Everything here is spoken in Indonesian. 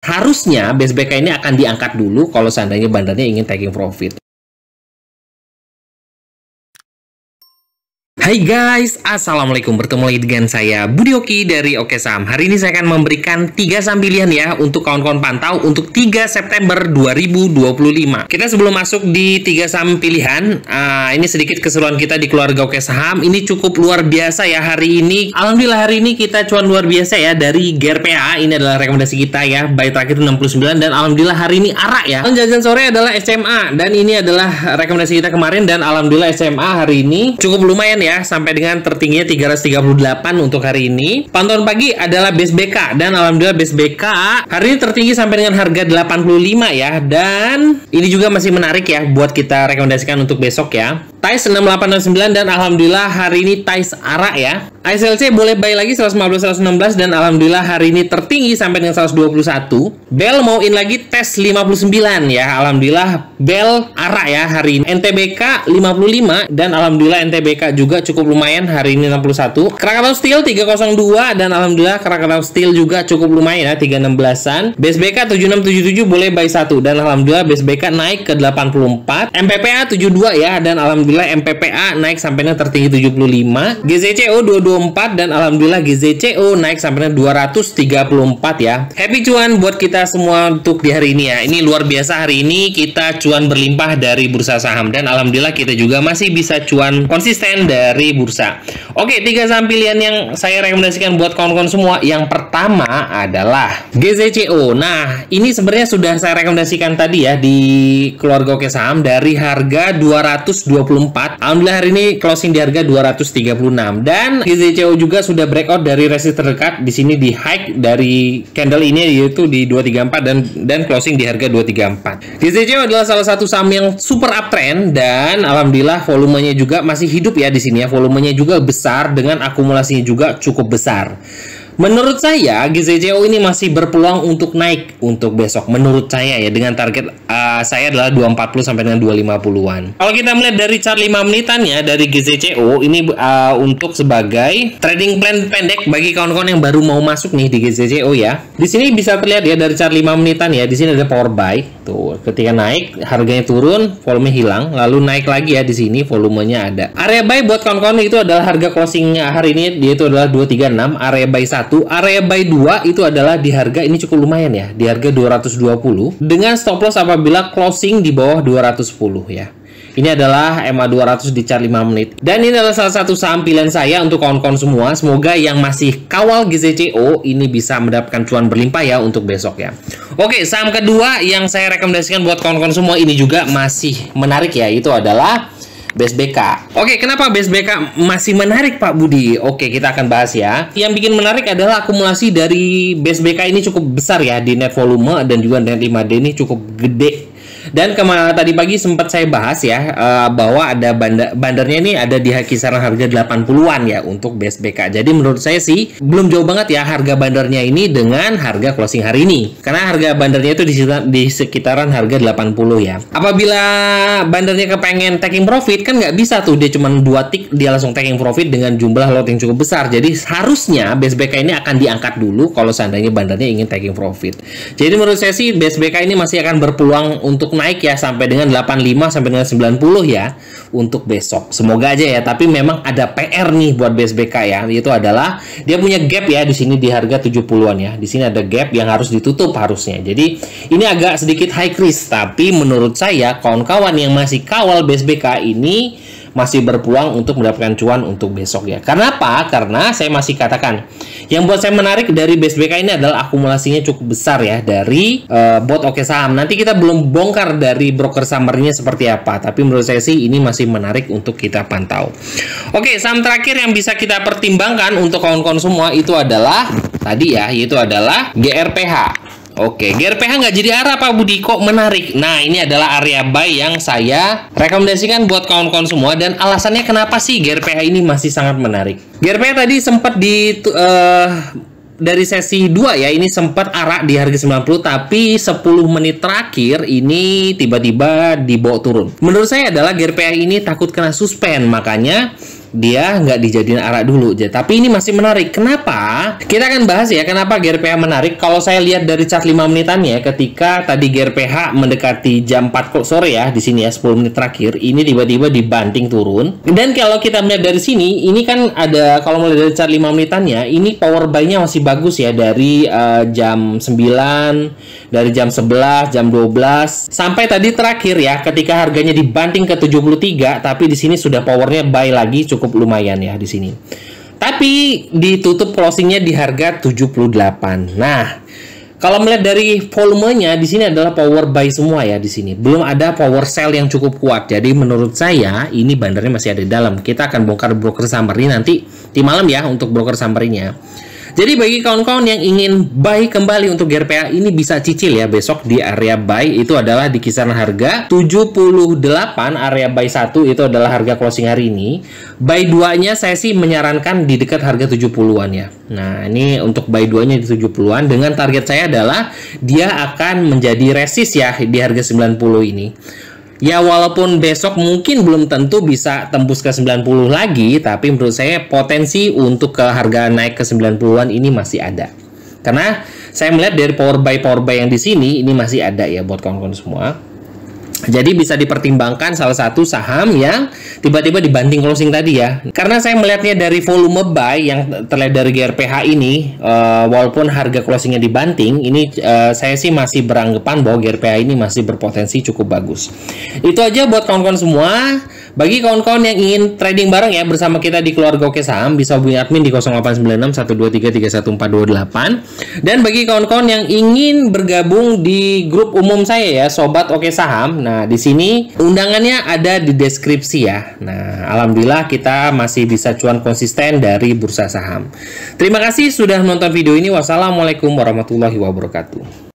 Harusnya base BK ini akan diangkat dulu kalau seandainya bandarnya ingin taking profit. Hai guys, assalamualaikum. Bertemu lagi dengan saya Budi Oki dari Oke Saham. Hari ini saya akan memberikan 3 saham pilihan ya untuk kawan-kawan pantau untuk 3 September 2025. Kita sebelum masuk di 3 saham pilihan, ini sedikit keseruan kita di keluarga Oke Saham. Ini cukup luar biasa ya hari ini. Alhamdulillah hari ini kita cuan luar biasa ya dari GRPH. Ini adalah rekomendasi kita ya. Buy terakhir 69 dan alhamdulillah hari ini arak ya. Jajan sore adalah SMA dan ini adalah rekomendasi kita kemarin dan alhamdulillah SMA hari ini cukup lumayan ya. Sampai dengan tertingginya 338 untuk hari ini. Pantauan pagi adalah base BK dan alhamdulillah base BK hari ini tertinggi sampai dengan harga 85 ya. Dan ini juga masih menarik ya buat kita rekomendasikan untuk besok ya. TAIS 6869 dan alhamdulillah hari ini TAIS arak ya. ISLC boleh buy lagi 115 116 dan alhamdulillah hari ini tertinggi sampai dengan 121. Bell mau in lagi tes 59 ya. Alhamdulillah Bell arak ya hari ini. NTBK 55 dan alhamdulillah NTBK juga cukup lumayan hari ini 61. Krakatau Steel 302 dan alhamdulillah Krakatau Steel juga cukup lumayan ya 316an. Base BK 7677 boleh buy 1 dan alhamdulillah Base BK naik ke 84. MPPA 72 ya dan alhamdulillah MPPA naik sampai dengan tertinggi 75. GZCO 224 dan alhamdulillah GZCO naik sampai dengan 234 ya. Happy cuan buat kita semua untuk di hari ini ya. Ini luar biasa hari ini kita cuan berlimpah dari bursa saham dan alhamdulillah kita juga masih bisa cuan konsisten dari bursa. Oke, 3 saham pilihan yang saya rekomendasikan buat kawan-kawan semua. Yang pertama adalah GZCO. Nah, ini sebenarnya sudah saya rekomendasikan tadi ya di keluarga Oke Saham dari harga 224. Alhamdulillah hari ini closing di harga 236 dan GZCO juga sudah breakout dari resistance terdekat di sini di high dari candle ini yaitu di 234 dan closing di harga 234. GZCO adalah salah satu saham yang super uptrend dan alhamdulillah volumenya juga masih hidup ya di sini ya. Volumenya juga besar dengan akumulasinya juga cukup besar. Menurut saya GZCO ini masih berpeluang untuk naik untuk besok. Menurut saya ya dengan target saya adalah 240 sampai dengan 250-an. Kalau kita melihat dari chart 5 menitannya dari GZCO ini untuk sebagai trading plan pendek bagi kawan-kawan yang baru mau masuk nih di GZCO ya. Di sini bisa terlihat ya dari chart 5 menitan ya. Di sini ada power buy. Tuh, ketika naik harganya turun, volume hilang, lalu naik lagi ya di sini volumenya ada. Area buy buat kawan-kawan itu adalah harga closing hari ini yaitu adalah 236, area buy 1. Area buy 2 itu adalah di harga ini cukup lumayan ya, di harga 220 dengan stop loss apabila closing di bawah 210 ya. Ini adalah MA 200 di chart 5 menit. Dan ini adalah salah satu saham pilihan saya untuk kawan-kawan semua. Semoga yang masih kawal GZCO ini bisa mendapatkan cuan berlimpah ya untuk besok ya. Oke, saham kedua yang saya rekomendasikan buat kawan-kawan semua ini juga masih menarik ya, itu adalah Base BK. Oke, kenapa Base BK masih menarik Pak Budi? Oke, kita akan bahas ya. Yang bikin menarik adalah akumulasi dari Base BK ini cukup besar ya di net volume dan juga net 5D ini cukup gede. Dan tadi pagi sempat saya bahas ya bahwa ada bandarnya ini ada di kisaran harga 80-an ya untuk Base BK. Jadi menurut saya sih belum jauh banget ya harga bandarnya ini dengan harga closing hari ini. Karena harga bandarnya itu di sekitaran harga 80 ya. Apabila bandarnya kepengen taking profit kan nggak bisa tuh dia cuma 2 tick dia langsung taking profit dengan jumlah lot yang cukup besar. Jadi harusnya Base BK ini akan diangkat dulu kalau seandainya bandarnya ingin taking profit. Jadi menurut saya sih Base BK ini masih akan berpeluang untuk naik ya sampai dengan 85 sampai dengan 90 ya untuk besok. Semoga aja ya, tapi memang ada PR nih buat Base BK ya, yaitu adalah dia punya gap ya di sini di harga 70-an ya. Di sini ada gap yang harus ditutup harusnya. Jadi ini agak sedikit high risk, tapi menurut saya kawan-kawan yang masih kawal Base BK ini masih berpeluang untuk mendapatkan cuan untuk besok ya. Karena apa? Karena saya masih katakan yang buat saya menarik dari Base BK ini adalah akumulasinya cukup besar ya dari bot Oke Saham. Nanti kita belum bongkar dari broker summernya seperti apa, tapi menurut saya sih ini masih menarik untuk kita pantau. Oke, saham terakhir yang bisa kita pertimbangkan untuk kawan-kawan semua itu adalah tadi ya, yaitu adalah GRPH. Oke, GRPH nggak jadi arah Pak Budi, kok menarik. Nah, ini adalah area buy yang saya rekomendasikan buat kawan-kawan semua. Dan alasannya kenapa sih GRPH ini masih sangat menarik. GRPH tadi sempat dari sesi 2 ya, ini sempat arak di harga 90, tapi 10 menit terakhir ini tiba-tiba dibawa turun. Menurut saya adalah GRPH ini takut kena suspend, makanya dia nggak dijadiin arah dulu. Tapi ini masih menarik. Kenapa? Kita akan bahas ya kenapa GRPH menarik. Kalau saya lihat dari chart 5 menitannya, ketika tadi GRPH mendekati jam 4 sore ya, di sini ya 10 menit terakhir, ini tiba-tiba dibanting turun. Dan kalau kita melihat dari sini, ini kan ada, kalau melihat dari chart 5 menitannya, ini power buy-nya masih bagus ya, dari jam 9, dari jam 11, jam 12, sampai tadi terakhir ya, ketika harganya dibanting ke 73, tapi di sini sudah powernya buy lagi cukup lumayan ya di sini. Tapi ditutup closingnya di harga 78. Nah, kalau melihat dari volumenya di sini adalah power buy semua ya di sini. Belum ada power sell yang cukup kuat. Jadi menurut saya ini bandarnya masih ada di dalam. Kita akan bongkar broker summary nanti di malam ya untuk broker summary-nya. Jadi bagi kawan-kawan yang ingin buy kembali untuk GRPH, ini bisa cicil ya besok di area buy, itu adalah di kisaran harga 78. Area buy 1 itu adalah harga closing hari ini. Buy 2-nya saya sih menyarankan di dekat harga 70-an ya. Nah, ini untuk buy 2-nya di 70-an, dengan target saya adalah dia akan menjadi resist ya di harga 90 ini. Ya, walaupun besok mungkin belum tentu bisa tembus ke 90 lagi, tapi menurut saya potensi untuk ke harga naik ke 90-an ini masih ada. Karena saya melihat dari power buy yang di sini ini masih ada ya buat kawan-kawan semua. Jadi bisa dipertimbangkan salah satu saham yang tiba-tiba dibanting closing tadi ya. Karena saya melihatnya dari volume buy yang terlihat dari GRPH ini, walaupun harga closingnya dibanting, ini saya sih masih beranggapan bahwa GRPH ini masih berpotensi cukup bagus. Itu aja buat kawan-kawan semua. Bagi kawan-kawan yang ingin trading bareng ya bersama kita di keluarga Oke Saham, bisa hubungi admin di 0896 123 31428. Dan bagi kawan-kawan yang ingin bergabung di grup umum saya ya, Sobat Oke Saham, nah di sini undangannya ada di deskripsi ya. Nah, alhamdulillah kita masih bisa cuan konsisten dari bursa saham. Terima kasih sudah menonton video ini. Wassalamualaikum warahmatullahi wabarakatuh.